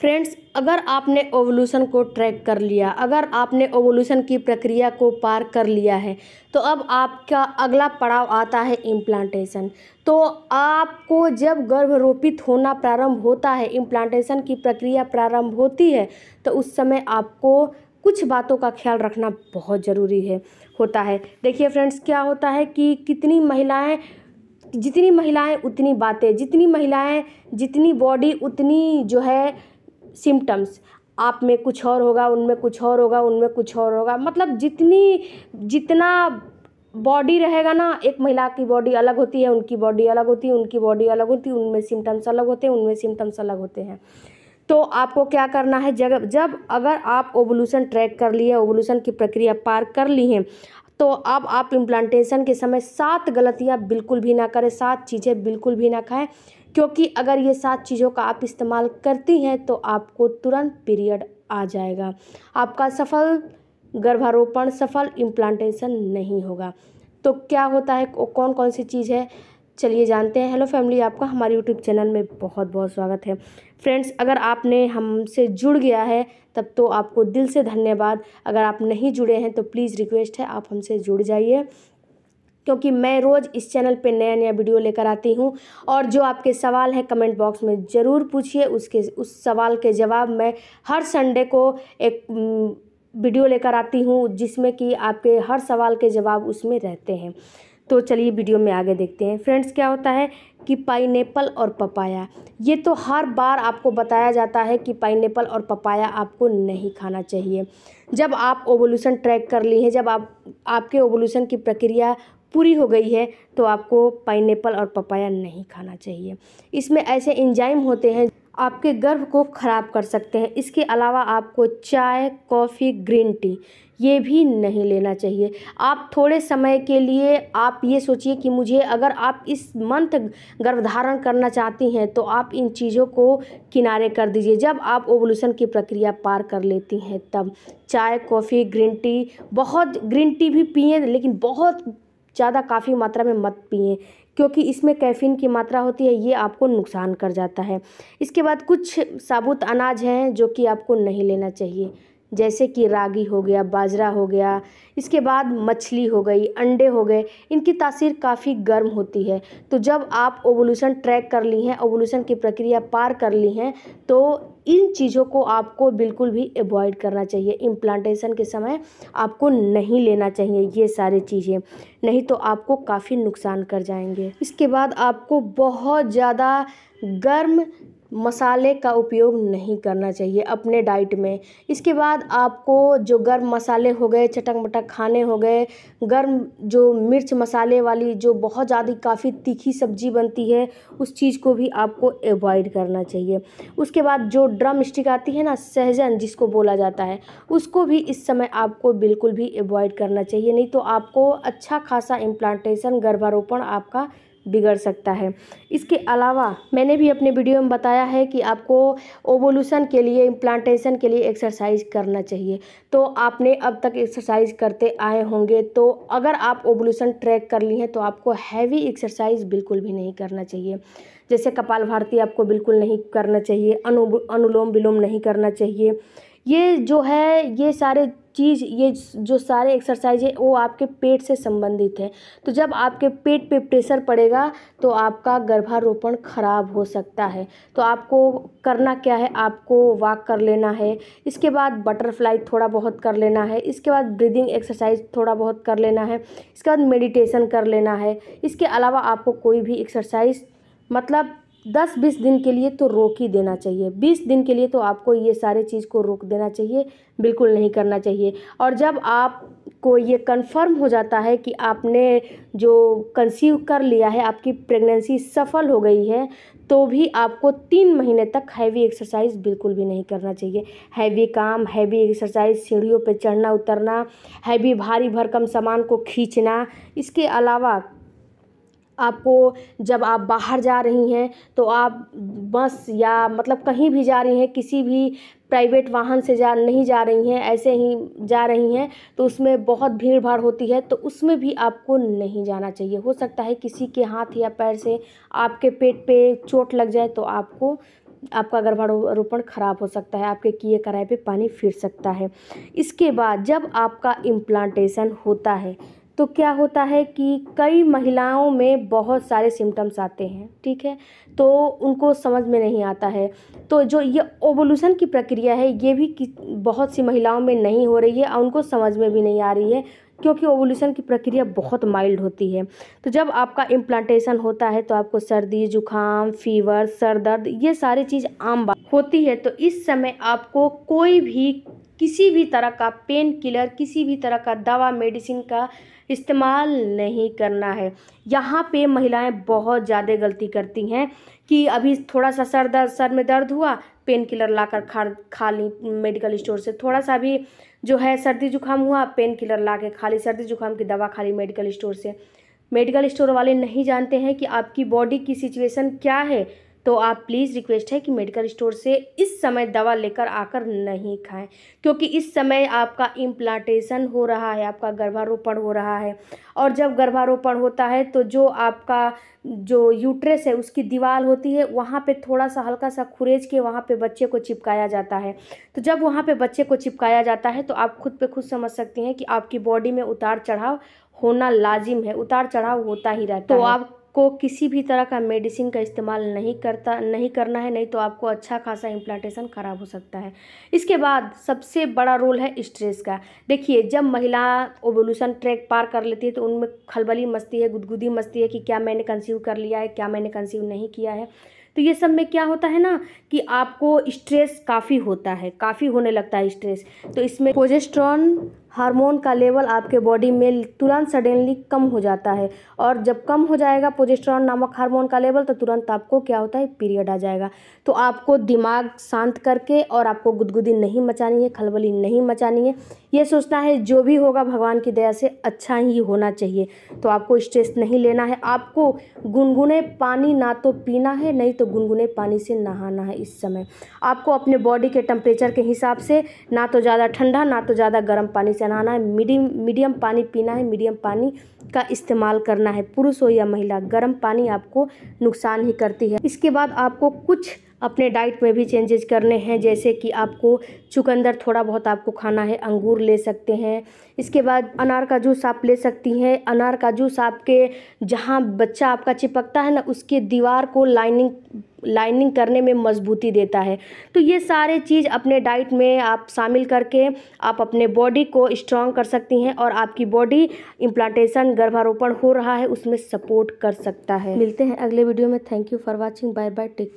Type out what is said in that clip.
Friends, अगर आपने ovulation को ट्रैक कर लिया, अगर आपने ओवोल्यूशन की प्रक्रिया को पार कर लिया है, तो अब आपका अगला पड़ाव आता है इम्प्लांटेशन। तो आपको जब गर्भरोपित होना प्रारंभ होता है, इम्प्लांटेशन की प्रक्रिया प्रारंभ होती है, तो उस समय आपको कुछ बातों का ख्याल रखना बहुत ज़रूरी होता है। देखिए फ्रेंड्स, क्या होता है कि जितनी महिलाएं उतनी बातें, जितनी महिलाएं जितनी बॉडी उतनी जो है सिम्टम्स। आप में कुछ और होगा, उनमें कुछ और होगा, उनमें कुछ और होगा। मतलब जितना बॉडी रहेगा ना, एक महिला की बॉडी अलग होती है, उनकी बॉडी अलग होती है, उनकी बॉडी अलग होती है, उनमें सिम्टम्स अलग होते हैं, उनमें सिम्टम्स अलग होते हैं। तो आपको क्या करना है, जब अगर आप ओवोल्यूशन ट्रैक कर लिए, ओवोल्यूशन की प्रक्रिया पार कर ली हैं, तो अब आप इम्प्लांटेशन के समय 7 गलतियां बिल्कुल भी ना करें, 7 चीज़ें बिल्कुल भी ना खाएं। क्योंकि अगर ये 7 चीज़ों का आप इस्तेमाल करती हैं तो आपको तुरंत पीरियड आ जाएगा, आपका सफल गर्भारोपण, सफल इम्प्लांटेशन नहीं होगा। तो क्या होता है, कौन कौन सी चीज़ है, चलिए जानते हैं। हेलो फैमिली, आपका हमारे यूट्यूब चैनल में बहुत बहुत स्वागत है। फ्रेंड्स, अगर आपने हमसे जुड़ गया है तब तो आपको दिल से धन्यवाद। अगर आप नहीं जुड़े हैं तो प्लीज़ रिक्वेस्ट है, आप हमसे जुड़ जाइए, क्योंकि मैं रोज़ इस चैनल पे नया नया वीडियो लेकर आती हूँ। और जो आपके सवाल हैं कमेंट बॉक्स में ज़रूर पूछिए, उस सवाल के जवाब मैं हर संडे को एक वीडियो लेकर आती हूँ, जिसमें कि आपके हर सवाल के जवाब उसमें रहते हैं। तो चलिए वीडियो में आगे देखते हैं। फ्रेंड्स, क्या होता है कि पाइनएप्पल और पपाया, ये तो हर बार आपको बताया जाता है कि पाइनएप्पल और पपाया आपको नहीं खाना चाहिए। जब आप ओवोल्यूशन ट्रैक कर ली हैं, जब आपके ओवोल्यूशन की प्रक्रिया पूरी हो गई है, तो आपको पाइनएप्पल और पपाया नहीं खाना चाहिए। इसमें ऐसे एंजाइम होते हैं आपके गर्भ को ख़राब कर सकते हैं। इसके अलावा आपको चाय, कॉफ़ी, ग्रीन टी ये भी नहीं लेना चाहिए। आप थोड़े समय के लिए आप ये सोचिए कि मुझे, अगर आप इस मंथ गर्भधारण करना चाहती हैं तो आप इन चीज़ों को किनारे कर दीजिए। जब आप ओवोल्यूशन की प्रक्रिया पार कर लेती हैं तब चाय, कॉफ़ी, ग्रीन टी, बहुत ग्रीन टी भी पिएँ, लेकिन बहुत ज़्यादा काफ़ी मात्रा में मत पिएँ, क्योंकि इसमें कैफ़ीन की मात्रा होती है, ये आपको नुकसान कर जाता है। इसके बाद कुछ साबुत अनाज हैं जो कि आपको नहीं लेना चाहिए, जैसे कि रागी हो गया, बाजरा हो गया। इसके बाद मछली हो गई, अंडे हो गए, इनकी तासीर काफ़ी गर्म होती है। तो जब आप ओवोल्यूशन ट्रैक कर ली हैं, ओवोल्यूशन की प्रक्रिया पार कर ली हैं, तो इन चीज़ों को आपको बिल्कुल भी अवॉइड करना चाहिए। इम्प्लांटेशन के समय आपको नहीं लेना चाहिए ये सारी चीज़ें, नहीं तो आपको काफ़ी नुकसान कर जाएंगे। इसके बाद आपको बहुत ज़्यादा गर्म मसाले का उपयोग नहीं करना चाहिए अपने डाइट में। इसके बाद आपको जो गर्म मसाले हो गए, चटक-मटक खाने हो गए, गर्म जो मिर्च मसाले वाली जो बहुत ज़्यादा काफ़ी तीखी सब्जी बनती है, उस चीज़ को भी आपको अवॉइड करना चाहिए। उसके बाद जो ड्रम स्टिक आती है ना, सहजन जिसको बोला जाता है, उसको भी इस समय आपको बिल्कुल भी अवॉइड करना चाहिए, नहीं तो आपको अच्छा खासा इम्प्लांटेशन, गर्भारोपण आपका बिगड़ सकता है। इसके अलावा मैंने भी अपने वीडियो में बताया है कि आपको ओवोल्यूशन के लिए, इम्प्लांटेशन के लिए एक्सरसाइज करना चाहिए। तो आपने अब तक एक्सरसाइज करते आए होंगे, तो अगर आप ओवोल्यूशन ट्रैक कर ली हैं तो आपको हैवी एक्सरसाइज बिल्कुल भी नहीं करना चाहिए। जैसे कपालभाति आपको बिल्कुल नहीं करना चाहिए, अनुलोम विलोम नहीं करना चाहिए। ये जो है, ये सारे चीज़, ये जो सारे एक्सरसाइज है वो आपके पेट से संबंधित है। तो जब आपके पेट पे प्रेशर पड़ेगा तो आपका गर्भारोपण खराब हो सकता है। तो आपको करना क्या है, आपको वॉक कर लेना है, इसके बाद बटरफ्लाई थोड़ा बहुत कर लेना है, इसके बाद ब्रीदिंग एक्सरसाइज थोड़ा बहुत कर लेना है, इसके बाद मेडिटेशन कर लेना है। इसके अलावा आपको कोई भी एक्सरसाइज मतलब 10-20 दिन के लिए तो रोक ही देना चाहिए। 20 दिन के लिए तो आपको ये सारे चीज़ को रोक देना चाहिए, बिल्कुल नहीं करना चाहिए। और जब आपको ये कंफर्म हो जाता है कि आपने जो कंसीव कर लिया है, आपकी प्रेगनेंसी सफल हो गई है, तो भी आपको 3 महीने तक हैवी एक्सरसाइज बिल्कुल भी नहीं करना चाहिए। हैवी काम, हैवी एक्सरसाइज, सीढ़ियों पे चढ़ना उतरना, हैवी भारी भरकम सामान को खींचना। इसके अलावा आपको, जब आप बाहर जा रही हैं तो आप बस या मतलब कहीं भी जा रही हैं, किसी भी प्राइवेट वाहन से नहीं जा रही हैं, ऐसे ही जा रही हैं, तो उसमें बहुत भीड़ भाड़ होती है, तो उसमें भी आपको नहीं जाना चाहिए। हो सकता है किसी के हाथ या पैर से आपके पेट पे चोट लग जाए तो आपको आपका गर्भारोपण ख़राब हो सकता है, आपके किए कराए पे पानी फिर सकता है। इसके बाद जब आपका इम्प्लांटेशन होता है तो क्या होता है कि कई महिलाओं में बहुत सारे सिम्टम्स आते हैं, ठीक है, तो उनको समझ में नहीं आता है। तो जो ये ओवुलेशन की प्रक्रिया है ये भी बहुत सी महिलाओं में नहीं हो रही है और उनको समझ में भी नहीं आ रही है, क्योंकि ओवुलेशन की प्रक्रिया बहुत माइल्ड होती है। तो जब आपका इम्प्लांटेशन होता है तो आपको सर्दी, जुकाम, फीवर, सर दर्द, ये सारी चीज़ आम बात होती है। तो इस समय आपको कोई भी किसी भी तरह का पेन किलर, किसी भी तरह का दवा, मेडिसिन का इस्तेमाल नहीं करना है। यहाँ पे महिलाएं बहुत ज़्यादा गलती करती हैं कि अभी थोड़ा सा सर में दर्द हुआ, पेन किलर लाकर खा ली मेडिकल स्टोर से, थोड़ा सा भी जो है सर्दी जुकाम हुआ, पेन किलर ला के खा ली, सर्दी जुकाम की दवा खा ली मेडिकल स्टोर से। मेडिकल स्टोर वाले नहीं जानते हैं कि आपकी बॉडी की सिचुएशन क्या है। तो आप प्लीज़ रिक्वेस्ट है कि मेडिकल स्टोर से इस समय दवा लेकर आकर नहीं खाएं, क्योंकि इस समय आपका इम्प्लांटेशन हो रहा है, आपका गर्भारोपण हो रहा है। और जब गर्भारोपण होता है तो जो आपका जो यूट्रस है उसकी दीवार होती है, वहाँ पे थोड़ा सा हल्का सा खुरेज के वहाँ पे बच्चे को चिपकाया जाता है। तो जब वहाँ पे बच्चे को चिपकाया जाता है तो आप खुद पे खुद समझ सकती हैं कि आपकी बॉडी में उतार चढ़ाव होना लाजिम है, उतार चढ़ाव होता ही रहता है। तो आपको किसी भी तरह का मेडिसिन का इस्तेमाल नहीं करना है, नहीं तो आपको अच्छा खासा इम्प्लांटेशन ख़राब हो सकता है। इसके बाद सबसे बड़ा रोल है स्ट्रेस का। देखिए, जब महिला ओवुलेशन ट्रैक पार कर लेती है तो उनमें खलबली मचती है, गुदगुदी मचती है कि क्या मैंने कंसीव कर लिया है, क्या मैंने कंसीव नहीं किया है। तो ये सब में क्या होता है ना कि आपको स्ट्रेस काफ़ी होता है, काफ़ी होने लगता है स्ट्रेस। तो इसमें प्रोजेस्टेरॉन हार्मोन का लेवल आपके बॉडी में तुरंत सडनली कम हो जाता है, और जब कम हो जाएगा प्रोजेस्टेरॉन नामक हार्मोन का लेवल तो तुरंत आपको क्या होता है, पीरियड आ जाएगा। तो आपको दिमाग शांत करके और आपको गुदगुदी नहीं मचानी है, खलबली नहीं मचानी है, ये सोचना है जो भी होगा भगवान की दया से अच्छा ही होना चाहिए। तो आपको स्ट्रेस नहीं लेना है, आपको गुनगुने पानी ना तो पीना है, नहीं तो गुनगुने पानी से नहाना है। इस समय आपको अपने बॉडी के टेम्परेचर के हिसाब से ना तो ज़्यादा ठंडा ना तो ज़्यादा गर्म पानी से नहाना है, मीडियम पानी पीना है, मीडियम पानी का इस्तेमाल करना है। पुरुष हो या महिला, गर्म पानी आपको नुकसान ही करती है। इसके बाद आपको कुछ अपने डाइट में भी चेंजेस करने हैं, जैसे कि आपको चुकंदर थोड़ा बहुत आपको खाना है, अंगूर ले सकते हैं। इसके बाद अनार का जूस आप ले सकती हैं। अनार का जूस आपके जहाँ बच्चा आपका चिपकता है ना, उसके दीवार को लाइनिंग करने में मजबूती देता है। तो ये सारे चीज़ अपने डाइट में आप शामिल करके आप अपने बॉडी को स्ट्रॉन्ग कर सकती हैं और आपकी बॉडी इम्प्लांटेशन गर्भारोपण हो रहा है उसमें सपोर्ट कर सकता है। मिलते हैं अगले वीडियो में। Thank you for watching. Bye bye, take.